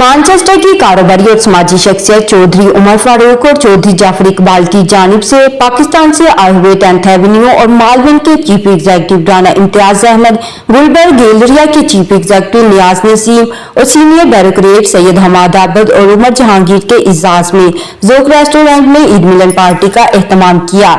Manchester की कारोबारी और समाजी शख्सियत चौधरी उमर फारूक और चौधरी जाफर इकबाल की जानिब से पाकिस्तान से आए हुए 10th एवेन्यू और मालवन के chief executive Rana Imtiaz Ahmad, Gulberg galleria के चीफ एग्जीक्यूटिव नियाज नसीम और सीनियर ब्यूरोक्रेट सैयद हमाद आबद और उमर जहांगीर के इजाज में जोक रेस्टोरेंट में ईद मिलन पार्टी का एहतमाम किया,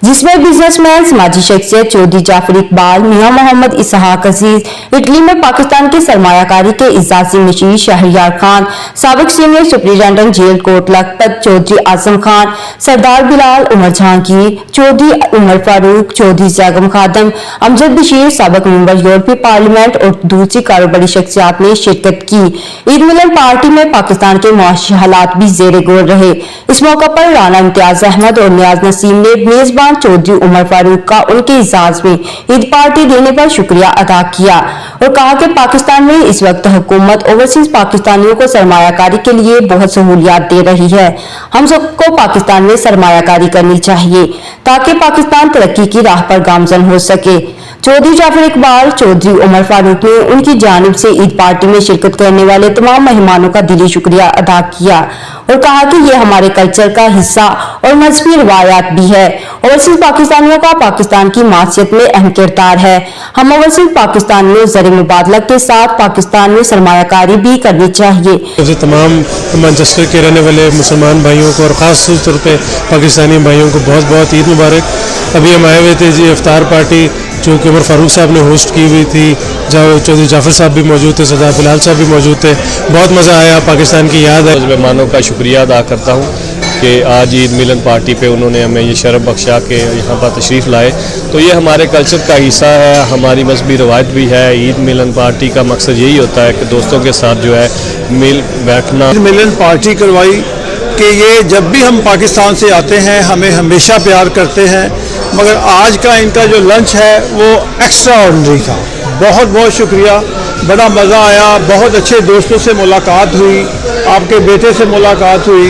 जिसमें बिजनेसमैन समाजी शख्सियत चौधरी जाफर इकबाल, मियां मोहम्मद इसहाक अजीज, इटली में पाकिस्तान के सरमायाकारी के इजाजी मशीर शहरयार खान, साबिक senior superintendent jail Kot Lakhpat Chaudhry Azam Khan, Sardar Bilal, Umar Jahangir, Chaudhry Umar Farooq, Chaudhry Zaigham Khadim, Amjad Bashir, साबिक मेंबर यूरोपीय पार्लियामेंट और दूसरी कारोबारी शख्सियात ने शिरकत की। ईद मिलन पार्टी में पाकिस्तान के मुआशी हालात भी जेरे गौर रहे। इस मौका पर राना इम्तियाज अहमद और नियाज नसीम ने मेजबान चौधरी उमर फारूक का उनके इजाज में ईद पार्टी देने पर शुक्रिया अदा किया और कहा कि पाकिस्तान में इस वक्त हुकूमत ओवरसीज पाकिस्तानियों को सरमायाकारी के लिए बहुत सहूलियात दे रही है। हम सबको पाकिस्तान में सरमायाकारी करनी चाहिए ताकि पाकिस्तान तरक्की की राह पर गामजन हो सके। चौधरी जाफर इकबाल, चौधरी उमर फारूक ने उनकी जानिब से ईद पार्टी में शिरकत करने वाले तमाम मेहमानों का दिली शुक्रिया अदा किया और कहा कि ये हमारे कल्चर का हिस्सा और मजहबी रिवायात भी है। ओवरसीज पाकिस्तानियों का पाकिस्तान की मासियत में अहम किरदार है। हम ओवरसीज पाकिस्तानियों ज़र मुबादला के साथ पाकिस्तान में सरमायाकारी भी करनी चाहिए। तमाम मैनचेस्टर के रहने वाले मुसलमान भाइयों को और ख़ास तौर पे पाकिस्तानी भाइयों को बहुत बहुत ईद मुबारक। अभी हम आए हुए थे जी इफ्तार पार्टी जो कि उमर फारूक साहब ने होस्ट की हुई थी, जहाँ चौधरी जाफर साहब भी मौजूद थे, सरदार बिलाल साहब भी मौजूद थे। बहुत मज़ा आया, पाकिस्तान की याद है। मेहमानों का शुक्रिया अदा करता हूँ कि आज ईद मिलन पार्टी पे उन्होंने हमें ये शरफ बख्शा के यहाँ पर तशरीफ़ लाए। तो ये हमारे कल्चर का हिस्सा है, हमारी मजहबी रवायत भी है। ईद मिलन पार्टी का मकसद यही होता है कि दोस्तों के साथ जो है मिल बैठना। ईद मिलन पार्टी करवाई कि ये जब भी हम पाकिस्तान से आते हैं हमें हमेशा प्यार करते हैं, मगर आज का इनका जो लंच है वो एक्स्ट्रा ऑर्डिनरी था। बहुत बहुत शुक्रिया, बड़ा मज़ा आया, बहुत अच्छे दोस्तों से मुलाकात हुई, आपके बेटे से मुलाकात हुई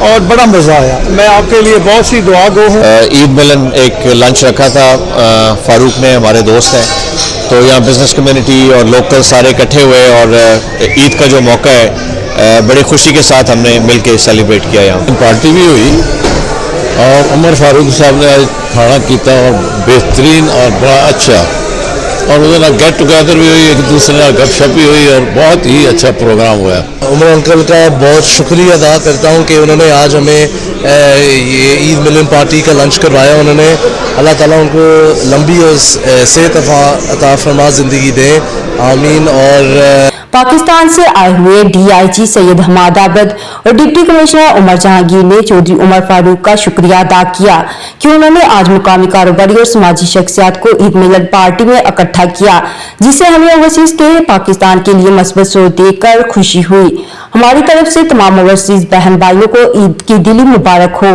और बड़ा मज़ा आया। मैं आपके लिए बहुत सी दुआ गो हूँ। ईद मिलन एक लंच रखा था, फारूक ने, हमारे दोस्त हैं, तो यहाँ बिज़नेस कम्युनिटी और लोकल सारे इकट्ठे हुए और ईद का जो मौका है बड़ी खुशी के साथ हमने मिल के सेलिब्रेट किया। यहाँ पार्टी भी हुई और उमर फारूक साहब ने आज खाना किया और बेहतरीन और बड़ा अच्छा, और उधर गेट टुगेदर भी हुई, एक दूसरे ਨਾਲ गपशप भी हुई और बहुत ही अच्छा प्रोग्राम हुआ। उमर अंकल का बहुत शुक्रिया अदा करता हूँ कि उन्होंने आज हमें ये ईद मिलन पार्टी का लंच करवाया। उन्होंने अल्लाह ताला उनको लंबी और सेहत अता फरमा ज़िंदगी दें, आमीन। और पाकिस्तान से आए हुए डीआईजी सैयद हमाद आबद और डिप्टी कमिश्नर उमर जहांगीर ने चौधरी उमर फारूक का शुक्रिया अदा किया कि उन्होंने आज मुकामी कारोबारी और समाजी शख्सियात को ईद मिलन पार्टी में इकट्ठा किया, जिससे हमें ओवरसीज के पाकिस्तान के लिए मस्बत सोच देखकर खुशी हुई। हमारी तरफ से तमाम ओवरसीज बहन भाइयों को ईद की दिली मुबारक हो।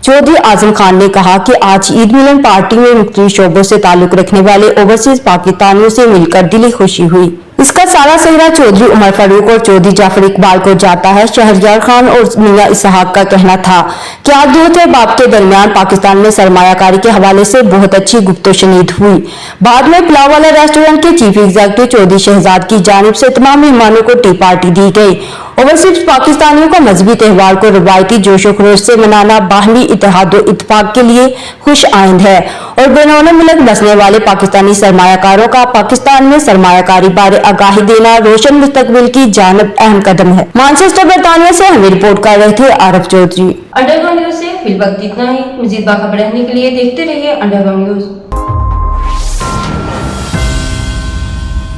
चौधरी आजम खान ने कहा कि आज ईद मिलन पार्टी में मुख्तलिफ शोबों से ताल्लुक रखने वाले ओवरसीज पाकिस्तानियों से मिलकर दिली खुशी हुई। इसका सारा सेहरा चौधरी उमर फारूक और चौधरी जाफर इकबाल को जाता है। शहरयार खान और मियां इसहाक का कहना था कि आज दूध और बाप के दरमियान पाकिस्तान में सरमायाकारी के हवाले से बहुत अच्छी गुफ्तगू हुई। बाद में पुलाव वाला रेस्टोरेंट के चीफ एग्जीक्यूटिव चौधरी शहजाद की जानिब से तमाम मेहमानों को टी पार्टी दी गई। ओवरसीज पाकिस्तानियों को मजहबी त्यौहार को रवायती जोशो खरोश से मनाना बाहमी इत्तेहाद और इत्तेफाक के लिए खुश आइंद है और बैरून मुल्क बसने वाले पाकिस्तानी सरमायाकारों का पाकिस्तान में सरमायाकारी बारे आगाही देना रोशन मुस्तकबिल की जानब अहम कदम है। मैनचेस्टर बरतानिया से हमें रिपोर्ट कर रहे थे आरफ चौधरी। अंडरग्राउंड न्यूज से फिल वक्त इतना ही। मजीद बाखबर रहने के लिए देखते रहिए अंडरग्राउंड न्यूज।